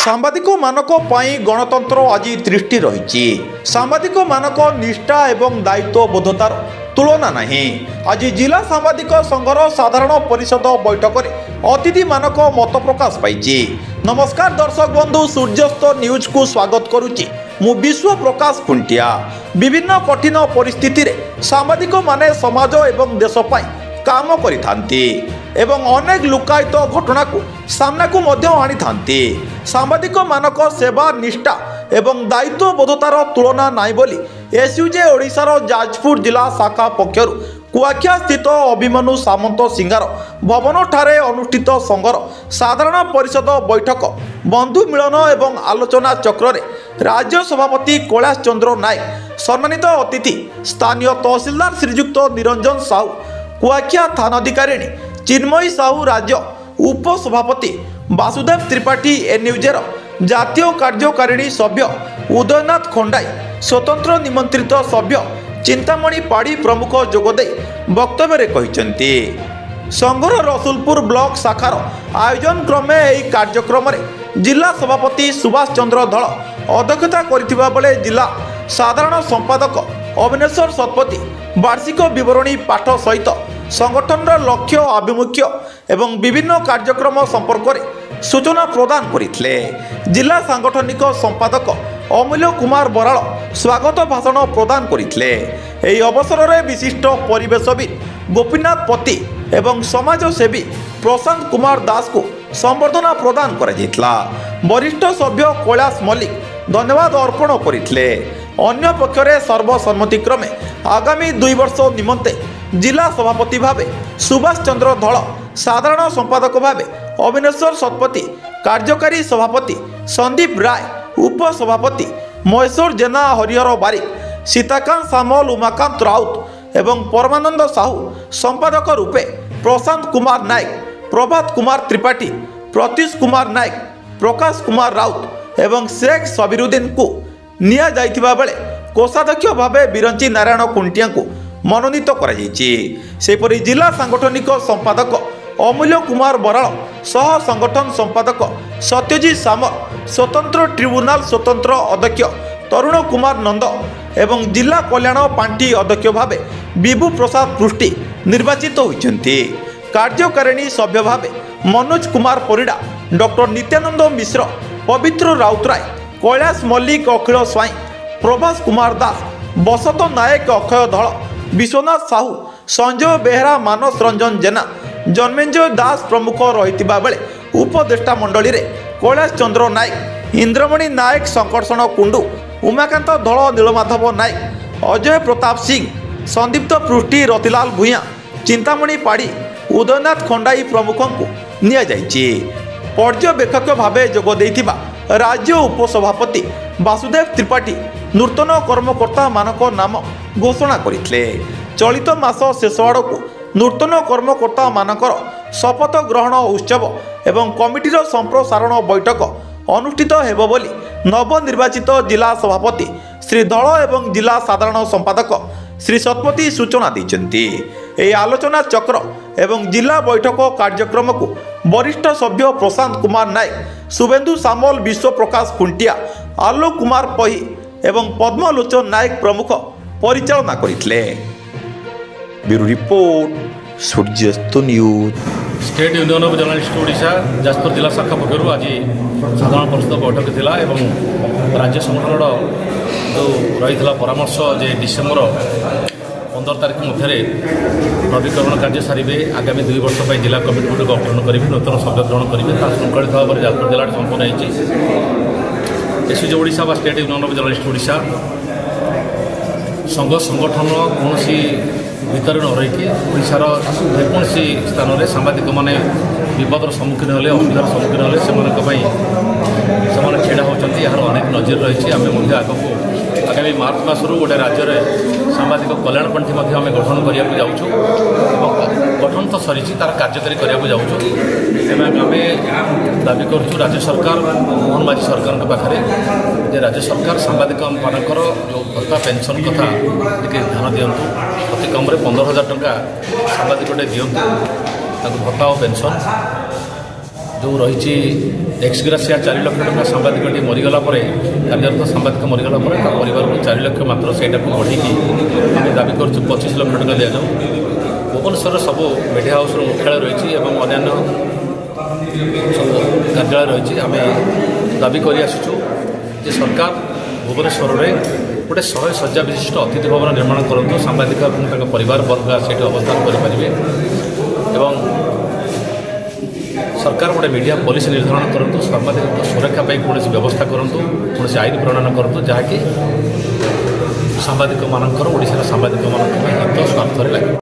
ସାମ୍ବାଦିକ ମାନଙ୍କ ପାଇଁ ଗଣତନ୍ତ୍ର ଆଜି ଦୃଷ୍ଟି ରହିଛି। ସାମ୍ବାଦିକ ମାନଙ୍କ ନିଷ୍ଠା ଏବଂ ଦାୟିତ୍ୱବୋଧତାର ତୁଳନା ନାହିଁ। ଆଜି ଜିଲ୍ଲା ସାମ୍ବାଦିକ ସଂଘର ସାଧାରଣ ପରିଷଦ ବୈଠକରେ ଅତିଥିମାନଙ୍କ ମତ ପ୍ରକାଶ ପାଇଛି। ନମସ୍କାର ଦର୍ଶକ ବନ୍ଧୁ, ସୂର୍ଯ୍ୟସ୍ତ ନ୍ୟୁଜକୁ ସ୍ୱାଗତ କରୁଛି। ମୁଁ ବିଶ୍ୱ ପ୍ରକାଶ ଖୁଣ୍ଟିଆ। ବିଭିନ୍ନ କଠିନ ପରିସ୍ଥିତିରେ ସାମ୍ବାଦିକମାନେ ସମାଜ ଏବଂ ଦେଶ ପାଇଁ କାମ କରିଥାନ୍ତି ଏବଂ ଅନେକ ଲୁକାୟିତ ଘଟଣାକୁ ସାମ୍ନାକୁ ମଧ୍ୟ ଆଣିଥାନ୍ତି। ସାମ୍ବାଦିକମାନଙ୍କ ସେବା, ନିଷ୍ଠା ଏବଂ ଦାୟିତ୍ୱବୋଧତାର ତୁଳନା ନାହିଁ ବୋଲି ଏସ୍ୟୁଜେ ଓଡ଼ିଶାର ଯାଜପୁର ଜିଲ୍ଲା ଶାଖା ପକ୍ଷରୁ କୁଆଖିଆ ସ୍ଥିତ ଅଭିମନ୍ୟୁ ସାମନ୍ତ ସିଂହାର ଭବନଠାରେ ଅନୁଷ୍ଠିତ ସଂଘର ସାଧାରଣ ପରିଷଦ ବୈଠକ ବନ୍ଧୁ ମିଳନ ଏବଂ ଆଲୋଚନା ଚକ୍ରରେ ରାଜ୍ୟ ସଭାପତି କୈଳାସ ଚନ୍ଦ୍ର ନାୟକ, ସମ୍ମାନିତ ଅତିଥି ସ୍ଥାନୀୟ ତହସିଲଦାର ଶ୍ରୀଯୁକ୍ତ ନିରଞ୍ଜନ ସାହୁ, କୁଆଖିଆ ଥାନାଧିକାରିଣୀ ଚିନ୍ମୟୀ ସାହୁ, ରାଜ୍ୟ ଉପସଭାପତି ବାସୁଦେବ ତ୍ରିପାଠୀ, ଏନ୍ୟୁଜେର ଜାତୀୟ କାର୍ଯ୍ୟକାରିଣୀ ସଭ୍ୟ ଉଦୟନାଥ ଖଣ୍ଡାଇ, ସ୍ୱତନ୍ତ୍ର ନିମନ୍ତ୍ରିତ ସଭ୍ୟ ଚିନ୍ତାମଣି ପାଢ଼ୀ ପ୍ରମୁଖ ଯୋଗଦେଇ ବକ୍ତବ୍ୟରେ କହିଛନ୍ତି। ସଂଘର ରସୁଲପୁର ବ୍ଲକ ଶାଖାର ଆୟୋଜନ କ୍ରମେ ଏହି କାର୍ଯ୍ୟକ୍ରମରେ ଜିଲ୍ଲା ସଭାପତି ସୁଭାଷ ଚନ୍ଦ୍ର ଧଳ ଅଧ୍ୟକ୍ଷତା କରିଥିବା ବେଳେ ଜିଲ୍ଲା ସାଧାରଣ ସମ୍ପାଦକ ଅବିନେଶ୍ୱର ଶତପଥୀ ବାର୍ଷିକ ବିବରଣୀ ପାଠ ସହିତ ସଂଗଠନର ଲକ୍ଷ୍ୟ, ଆଭିମୁଖ୍ୟ ଏବଂ ବିଭିନ୍ନ କାର୍ଯ୍ୟକ୍ରମ ସମ୍ପର୍କରେ ସୂଚନା ପ୍ରଦାନ କରିଥିଲେ। ଜିଲ୍ଲା ସାଂଗଠନିକ ସମ୍ପାଦକ ଅମୂଲ୍ୟ କୁମାର ବରାଳ ସ୍ୱାଗତ ଭାଷଣ ପ୍ରଦାନ କରିଥିଲେ। ଏହି ଅବସରରେ ବିଶିଷ୍ଟ ପରିବେଶବିତ୍ ଗୋପୀନାଥ ପତି ଏବଂ ସମାଜସେବୀ ପ୍ରଶାନ୍ତ କୁମାର ଦାସଙ୍କୁ ସମ୍ବର୍ଦ୍ଧନା ପ୍ରଦାନ କରାଯାଇଥିଲା। ବରିଷ୍ଠ ସଭ୍ୟ କୈଳାସ ମଲ୍ଲିକ ଧନ୍ୟବାଦ ଅର୍ପଣ କରିଥିଲେ। ଅନ୍ୟ ପକ୍ଷରେ ସର୍ବସମ୍ମତିକ୍ରମେ ଆଗାମୀ 2 ବର୍ଷ ନିମନ୍ତେ ଜିଲ୍ଲା ସଭାପତି ଭାବେ ସୁଭାଷ ଚନ୍ଦ୍ର ଧଳ, ସାଧାରଣ ସମ୍ପାଦକ ଭାବେ ଅବିନେଶ୍ୱର ଶତପଥୀ, କାର୍ଯ୍ୟକାରୀ ସଭାପତି ସନ୍ଦୀପ ରାୟ, ଉପସଭାପତି ମହେଶ୍ୱର ଜେନା, ହରିହର ବାରିକ, ସୀତାକାନ୍ତ ସାମଲ, ଉମାକାନ୍ତ ରାଉତ ଏବଂ ପରମାନନ୍ଦ ସାହୁ, ସମ୍ପାଦକ ରୂପେ ପ୍ରଶାନ୍ତ କୁମାର ନାୟକ, ପ୍ରଭାତ କୁମାର ତ୍ରିପାଠୀ, ପ୍ରତୀଶ କୁମାର ନାୟକ, ପ୍ରକାଶ କୁମାର ରାଉତ ଏବଂ ଶେଖ ସବିରୁଦ୍ଦିନଙ୍କୁ ନିଆଯାଇଥିବା ବେଳେ କୋଷାଧ୍ୟକ୍ଷ ଭାବେ ବିରଞ୍ଚି ନାରାୟଣ ଖୁଣ୍ଟିଆଙ୍କୁ ମନୋନୀତ କରାଯାଇଛି। ସେହିପରି ଜିଲ୍ଲା ସାଂଗଠନିକ ସମ୍ପାଦକ ଅମୂଲ୍ୟ କୁମାର ବରାଳ, ସହ ସଂଗଠନ ସମ୍ପାଦକ ସତ୍ୟଜିତ ସାମଲ, ସ୍ୱତନ୍ତ୍ର ଟ୍ରିବ୍ୟୁନାଲ ସ୍ୱତନ୍ତ୍ର ଅଧ୍ୟକ୍ଷ ତରୁଣ କୁମାର ନନ୍ଦ ଏବଂ ଜିଲ୍ଲା କଲ୍ୟାଣ ପାଣ୍ଠି ଅଧ୍ୟକ୍ଷ ଭାବେ ବିଭୁ ପ୍ରସାଦ ପୃଷ୍ଟି ନିର୍ବାଚିତ ହୋଇଛନ୍ତି। କାର୍ଯ୍ୟକାରିଣୀ ସଭ୍ୟ ଭାବେ ମନୋଜ କୁମାର ପରିଡ଼ା, ଡକ୍ଟର ନିତ୍ୟାନନ୍ଦ ମିଶ୍ର, ପବିତ୍ର ରାଉତରାୟ, କୈଳାସ ମଲ୍ଲିକ, ଅଖିଳ ସ୍ୱାଇଁ, ପ୍ରଭାସ କୁମାର ଦାସ, ବସନ୍ତ ନାୟକ, ଅକ୍ଷୟ ଧଳ, ବିଶ୍ୱନାଥ ସାହୁ, ସଞ୍ଜୟ ବେହେରା, ମାନସ ରଞ୍ଜନ ଜେନା, ଜନ୍ମେଞ୍ଜୟ ଦାସ ପ୍ରମୁଖ ରହିଥିବା ବେଳେ ଉପଦେଷ୍ଟା ମଣ୍ଡଳୀରେ କୈଳାସ ଚନ୍ଦ୍ର ନାୟକ, ଇନ୍ଦ୍ରମଣି ନାୟକ, ଶଙ୍କର୍ଷଣ କୁଣ୍ଡୁ, ଉମାକାନ୍ତ ଧଳ, ନୀଳମାଧବ ନାୟକ, ଅଜୟ ପ୍ରତାପ ସିଂ, ସନ୍ଦୀପ୍ତ ପୃଷ୍ଟି, ରତିଲାଲ ଭୂୟାଁ, ଚିନ୍ତାମଣି ପାଢ଼ୀ, ଉଦୟନାଥ ଖଣ୍ଡାଇ ପ୍ରମୁଖଙ୍କୁ ନିଆଯାଇଛି। ପର୍ଯ୍ୟବେକ୍ଷକ ଭାବେ ଯୋଗ ଦେଇଥିବା ରାଜ୍ୟ ଉପସଭାପତି ବାସୁଦେବ ତ୍ରିପାଠୀ ନୂତନ କର୍ମକର୍ତ୍ତାମାନଙ୍କ ନାମ ଘୋଷଣା କରିଥିଲେ। ଚଳିତ ମାସ ଶେଷ ଆଡ଼କୁ ନୂତନ କର୍ମକର୍ତ୍ତାମାନଙ୍କର ଶପଥ ଗ୍ରହଣ ଉତ୍ସବ ଏବଂ କମିଟିର ସମ୍ପ୍ରସାରଣ ବୈଠକ ଅନୁଷ୍ଠିତ ହେବ ବୋଲି ନବନିର୍ବାଚିତ ଜିଲ୍ଲା ସଭାପତି ଶ୍ରୀ ଧଳ ଏବଂ ଜିଲ୍ଲା ସାଧାରଣ ସମ୍ପାଦକ ଶ୍ରୀ ଶତପଥୀ ସୂଚନା ଦେଇଛନ୍ତି। ଏହି ଆଲୋଚନା ଚକ୍ର ଏବଂ ଜିଲ୍ଲା ବୈଠକ କାର୍ଯ୍ୟକ୍ରମକୁ ବରିଷ୍ଠ ସଭ୍ୟ ପ୍ରଶାନ୍ତ କୁମାର ନାୟକ, ଶୁଭେନ୍ଦୁ ସାମଲ, ବିଶ୍ୱ ପ୍ରକାଶ ଖୁଣ୍ଟିଆ, ଆଲୋକ କୁମାର ପହି ଏବଂ ପଦ୍ମଲୋଚନ ନାୟକ ପ୍ରମୁଖ ପରିଚାଳନା କରିଥିଲେ। Bureau report, Suryasta news. State union of journalist Odisha Jajpur जिला शाखा पक्षर आज साधारण परिषद बैठक थिला एवं राज्य संगठन जो रही परामर्श जे डिसेम्बर 15 तारीख मध्य नवीकरण कार्य सारे आगामी 2 वर्ष पर जिला कमिटी गुट गठन करेंगे, नूतन सभ्य ग्रहण करेंगे। श्रृंखलित भाव में जाजपुर जिला संपन्न होती एसयूजे ओडिशा व state union of journalist Odisha संघ संगठन कौन भितर न रही ओडार जेकोसी स्थान में सांबादिक मैंने विपदर सम्मुखीन हेले, असुविधार सम्मुखीन हेले से छेड़ा होती यार अनेक नजर रही। आम आगे आगामी मार्च मसरू गोटे राज्य में सांबादिक कल्याण पांठी आम गठन करने को जाऊँ, गठन तो सरी तार कार्यकारी करने को जाऊँ। आम दाबी करूँ राज्य सरकार, मोहन माझी सरकार पाखे राज्य सरकार सांबादिक मानकर जो भत्ता पेंशन कथा ध्यान दिंतु। अति कम 15,000 टंका सांबादिक दिंतु भत्ता और पेंशन जो रही एक्सग्रेसिया 4 लाख टका सांबादिकटी मरीगला कार्यरत सांबादिक मरीगला परिवार को 4 लाख मात्र से बढ़ी आम दाबी कर 25 लाख टका दि जाऊ भुवनेश्वर सब मीडिया हाउस मुख्यालय रही अन्य सब कार्यालय रही आम दाबी कर सरकार भुवनेश्वर में गोटे 100 शଯ୍या विशिष्ट अतिथि भवन निर्माण करूँ सांबादिक परिवार वर्ग से अवस्थान करेंगे एवं सरकार गोटे मीडिया पॉलिसी निर्धारण करूँ सांबादिक सुरक्षा कौन व्यवस्था करूँ कौन आईन प्रणयन करूँ जहाँकि सांबादिक मानकर ओडिशार सांबादिक हित स्वार्थ लगे।